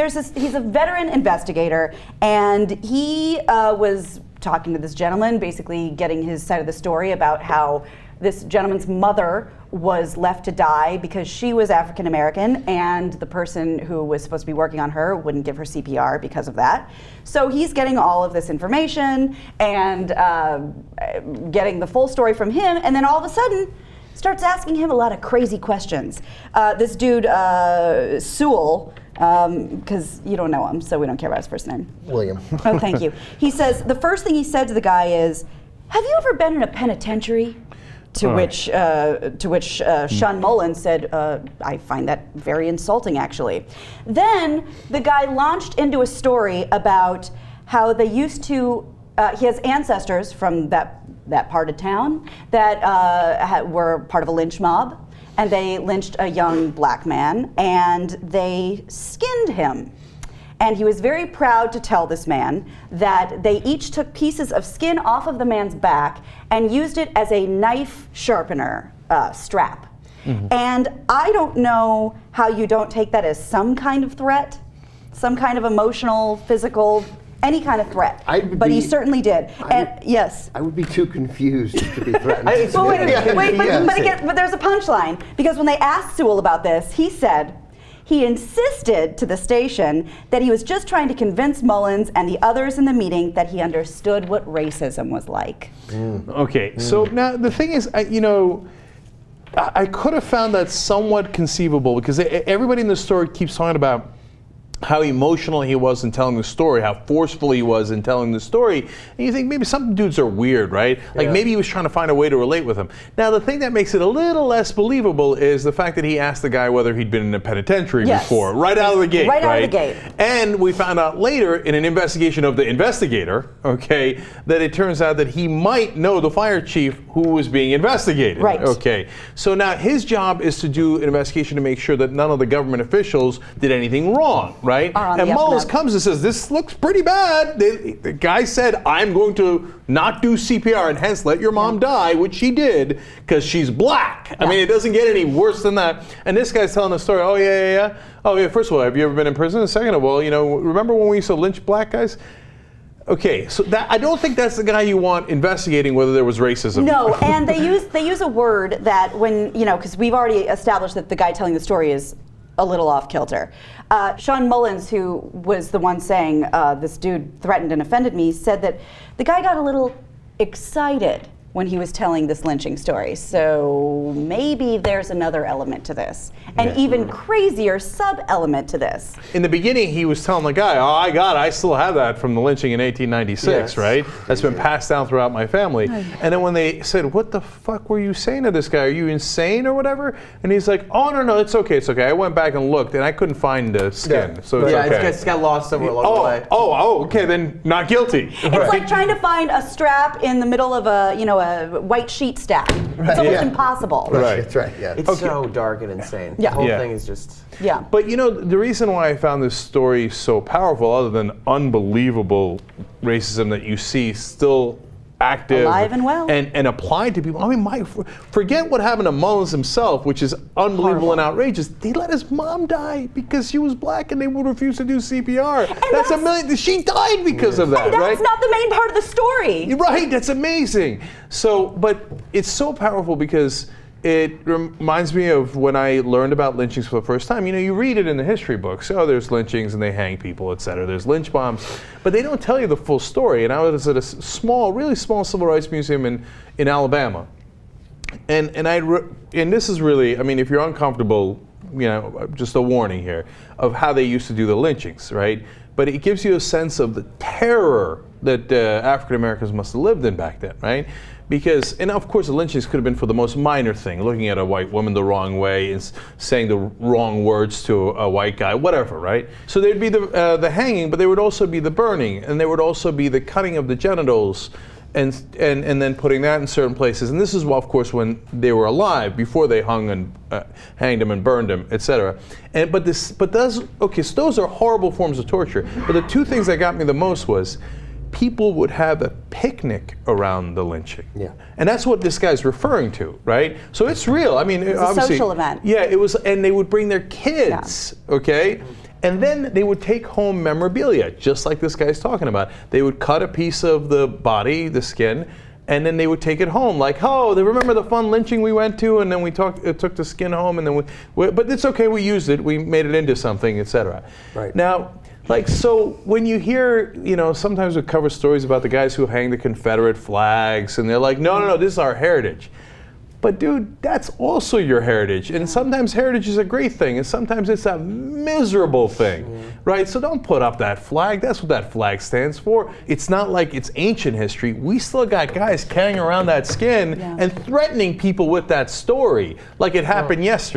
he's a veteran investigator, and he was talking to this gentleman, basically getting his side of the story about how this gentleman's mother was left to die because she was African American, and the person who was supposed to be working on her wouldn't give her CPR because of that. So he's getting all of this information and getting the full story from him, and then all of a sudden starts asking him a lot of crazy questions. This dude, Sewell, because you don't know him, so we don't care about his first name. William. Oh, thank you. He says, the first thing he said to the guy is, "Have you ever been in a penitentiary?" To which Shun Mullins said, "I find that very insulting, actually." Then the guy launched into a story about how they used to, he has ancestors from that part of town that were part of a lynch mob, and they lynched a young black man, and they skinned him. And he was very proud to tell this man that they each took pieces of skin off of the man's back and used it as a knife sharpener strap. Mm-hmm. And I don't know how you don't take that as some kind of threat, some kind of emotional, physical, any kind of threat. But he certainly did. Yes. I would be too confused to be threatened. But there's a punchline, because when they asked Sewell about this, he said, he insisted to the station that he was just trying to convince Mullins and the others in the meeting that he understood what racism was like. Okay, so now the thing is, I could have found that somewhat conceivable, because everybody in the story keeps talking about how emotional he was in telling the story, how forceful he was in telling the story, and you think maybe some dudes are weird, right? Like maybe he was trying to find a way to relate with him. Now the thing that makes it a little less believable is the fact that he asked the guy whether he'd been in a penitentiary before, right out of the gate, right? Out of the gate. And we found out later in an investigation of the investigator, okay, that it turns out that he might know the fire chief who was being investigated. Right. Okay. So now his job is to do an investigation to make sure that none of the government officials did anything wrong. Right? And Mullins comes and says, "This looks pretty bad." The guy said, "I'm going to not do CPR and hence let your mom die," which she did because she's black. I mean, it doesn't get any worse than that. And this guy's telling the story, "Oh, yeah. Oh, yeah, first of all, have you ever been in prison? And second of all, remember when we used to lynch black guys?" Okay, so I don't think that's the guy you want investigating whether there was racism. No, and they use a word that when, because we've already established that the guy telling the story is a little off kilter. Shun Mullins, who was the one saying this dude threatened and offended me, said that the guy got a little excited when he was telling this lynching story. So maybe there's another element to this, an even crazier sub-element to this. In the beginning, he was telling the guy, I still have that from the lynching in 1896, right? That's been passed down throughout my family. And then when they said, "What the fuck were you saying to this guy? Are you insane or whatever?" And he's like, "Oh, no, it's okay. I went back and looked and I couldn't find the skin, so it's okay." It's got lost somewhere along the way. Okay, then not guilty. It's like trying to find a strap in the middle of a white sheet stack. It's almost impossible. Right. That's right, yeah. It's so dark and insane. Yeah. The whole thing is just... Yeah. But the reason why I found this story so powerful, other than unbelievable racism that you see still active, alive and well, and applied to people. I mean, forget what happened to Mullins himself, which is unbelievable and outrageous. They let his mom die because she was black, and they would refuse to do CPR. And she died because of that, and right? that's not the main part of the story. Right, that's amazing. So, but it's so powerful because it reminds me of when I learned about lynchings for the first time. You read it in the history books. Oh, there's lynchings and they hang people, etc. There's lynch bombs, but they don't tell you the full story. And I was at a really small civil rights museum in Alabama, and this is really, I mean, if you're uncomfortable, just a warning here of how they used to do the lynchings, right? But it gives you a sense of the terror that African Americans must have lived in back then, right? Because, and of course the lynchings could have been for the most minor thing, looking at a white woman the wrong way and saying the wrong words to a white guy, whatever, right? So there'd be the hanging, but there would also be the burning, and there would also be the cutting of the genitals, and then putting that in certain places. And this is, of course, when they were alive, before they hung and hanged them and burned them, etc. So those are horrible forms of torture. But the two things that got me the most was, people would have a picnic around the lynching. Yeah. And that's what this guy's referring to, right? So it's real. I mean, it's a social event. Yeah, it was, and they would bring their kids, okay? And then they would take home memorabilia, just like this guy's talking about. They would cut a piece of the body, the skin, and then they would take it home. Like, oh, they remember the fun lynching we went to, and then we took the skin home, and then but it's okay, we used it, we made it into something, etc. Right. Now, like, so when you hear, sometimes we cover stories about the guys who hang the Confederate flags, and they're like, no, this is our heritage. But dude, that's also your heritage. And sometimes heritage is a great thing, and sometimes it's a miserable thing, right? So don't put up that flag. That's what that flag stands for. It's not like it's ancient history. We still got guys carrying around that skin and threatening people with that story like it happened yesterday.